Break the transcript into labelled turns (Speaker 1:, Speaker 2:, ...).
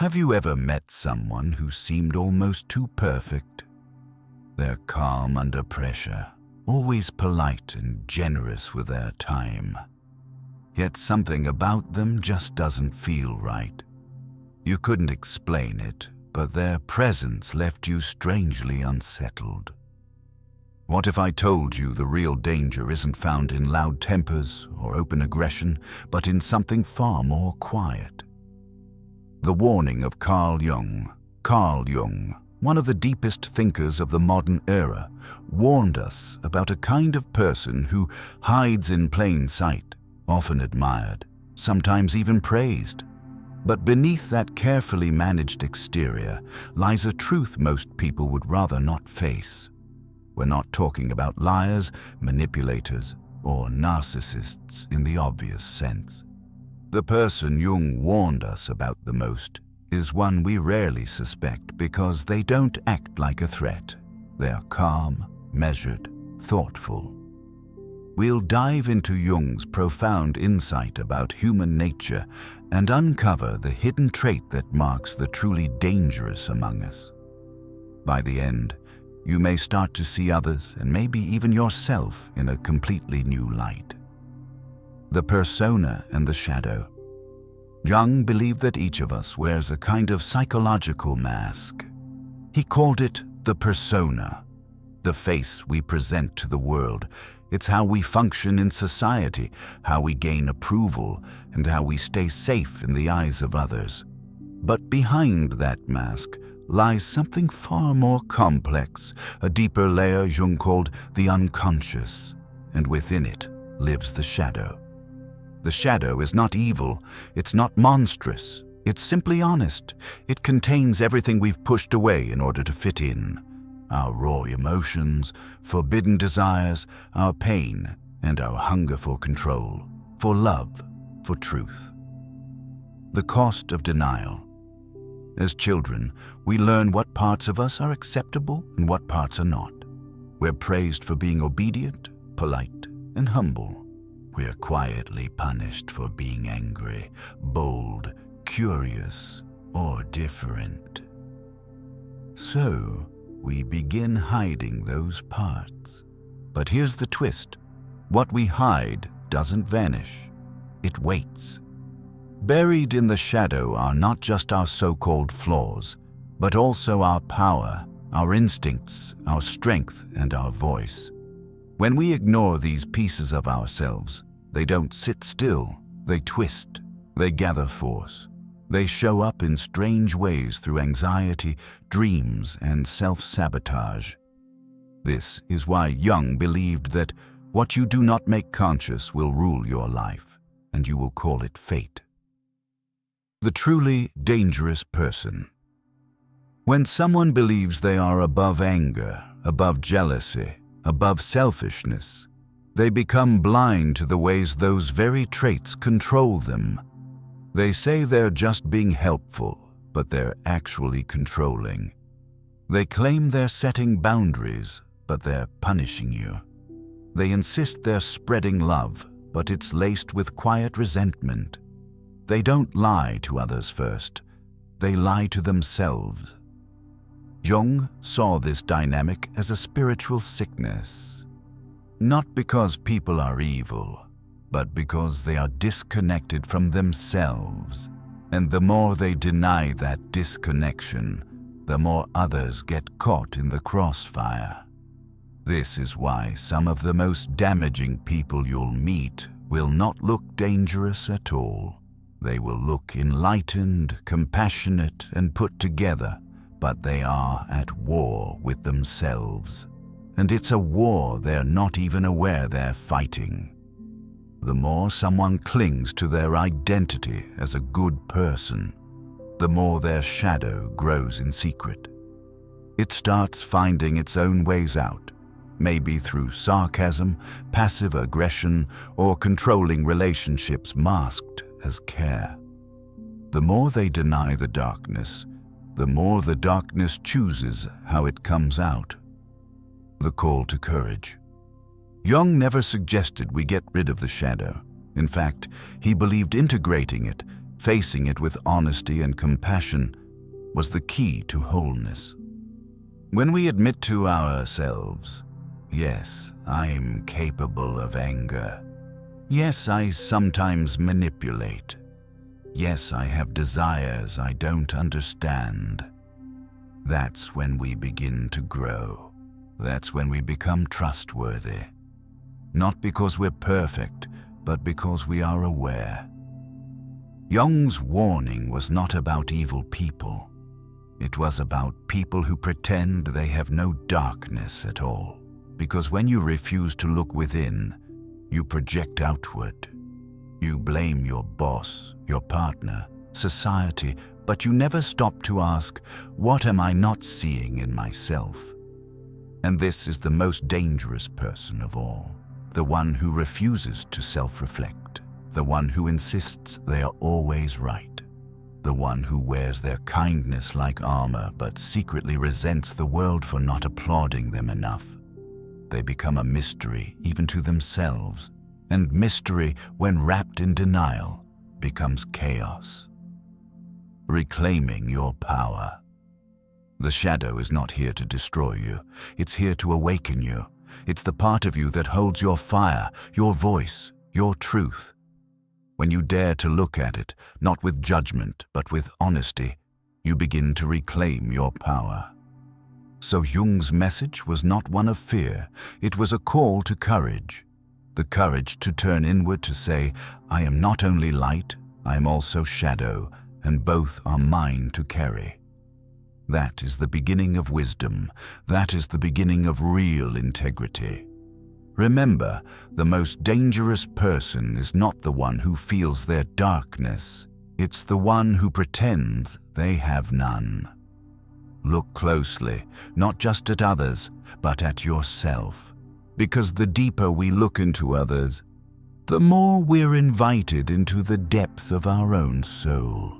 Speaker 1: Have you ever met someone who seemed almost too perfect? They're calm under pressure, always polite and generous with their time. Yet something about them just doesn't feel right. You couldn't explain it, but their presence left you strangely unsettled. What if I told you the real danger isn't found in loud tempers or open aggression, but in something far more quiet? The warning of Carl Jung. Carl Jung, one of the deepest thinkers of the modern era, warned us about a kind of person who hides in plain sight, often admired, sometimes even praised. But beneath that carefully managed exterior lies a truth most people would rather not face. We're not talking about liars, manipulators, or narcissists in the obvious sense. The person Jung warned us about the most is one we rarely suspect because they don't act like a threat. They are calm, measured, thoughtful. We'll dive into Jung's profound insight about human nature and uncover the hidden trait that marks the truly dangerous among us. By the end, you may start to see others and maybe even yourself in a completely new light. The persona and the shadow. Jung believed that each of us wears a kind of psychological mask. He called it the persona, the face we present to the world. It's how we function in society, how we gain approval, and how we stay safe in the eyes of others. But behind that mask lies something far more complex, a deeper layer Jung called the unconscious, and within it lives the shadow. The shadow is not evil, it's not monstrous, it's simply honest. It contains everything we've pushed away in order to fit in. Our raw emotions, forbidden desires, our pain, and our hunger for control, for love, for truth. The cost of denial. As children, we learn what parts of us are acceptable and what parts are not. We're praised for being obedient, polite, and humble. We're quietly punished for being angry, bold, curious, or different. So, we begin hiding those parts. But here's the twist. What we hide doesn't vanish. It waits. Buried in the shadow are not just our so-called flaws, but also our power, our instincts, our strength, and our voice. When we ignore these pieces of ourselves, they don't sit still, they twist, they gather force. They show up in strange ways through anxiety, dreams, and self-sabotage. This is why Jung believed that what you do not make conscious will rule your life, and you will call it fate. The truly dangerous person. When someone believes they are above anger, above jealousy, above selfishness, they become blind to the ways those very traits control them. They say they're just being helpful, but they're actually controlling. They claim they're setting boundaries, but they're punishing you. They insist they're spreading love, but it's laced with quiet resentment. They don't lie to others first. They lie to themselves. Jung saw this dynamic as a spiritual sickness. Not because people are evil, but because they are disconnected from themselves. And the more they deny that disconnection, the more others get caught in the crossfire. This is why some of the most damaging people you'll meet will not look dangerous at all. They will look enlightened, compassionate, and put together, but they are at war with themselves. And it's a war they're not even aware they're fighting. The more someone clings to their identity as a good person, the more their shadow grows in secret. It starts finding its own ways out, maybe through sarcasm, passive aggression, or controlling relationships masked as care. The more they deny the darkness, the more the darkness chooses how it comes out. The call to courage. Jung never suggested we get rid of the shadow. In fact, he believed integrating it, Facing it with honesty and compassion was the key to wholeness. When we admit to ourselves, yes, I'm capable of anger. Yes, I sometimes manipulate. Yes, I have desires I don't understand. That's when we begin to grow. That's when we become trustworthy. Not because we're perfect, but because we are aware. Jung's warning was not about evil people. It was about people who pretend they have no darkness at all. Because when you refuse to look within, you project outward. You blame your boss, your partner, society, but you never stop to ask, what am I not seeing in myself? And this is the most dangerous person of all, the one who refuses to self-reflect, the one who insists they are always right, the one who wears their kindness like armor but secretly resents the world for not applauding them enough. They become a mystery even to themselves, and mystery, when wrapped in denial, becomes chaos. Reclaiming your power. The shadow is not here to destroy you. It's here to awaken you. It's the part of you that holds your fire, your voice, your truth. When you dare to look at it, not with judgment, but with honesty, you begin to reclaim your power. So Jung's message was not one of fear. It was a call to courage. The courage to turn inward to say, I am not only light, I am also shadow, and both are mine to carry. That is the beginning of wisdom. That is the beginning of real integrity. Remember, the most dangerous person is not the one who feels their darkness. It's the one who pretends they have none. Look closely, not just at others, but at yourself. Because the deeper we look into others, the more we're invited into the depth of our own soul.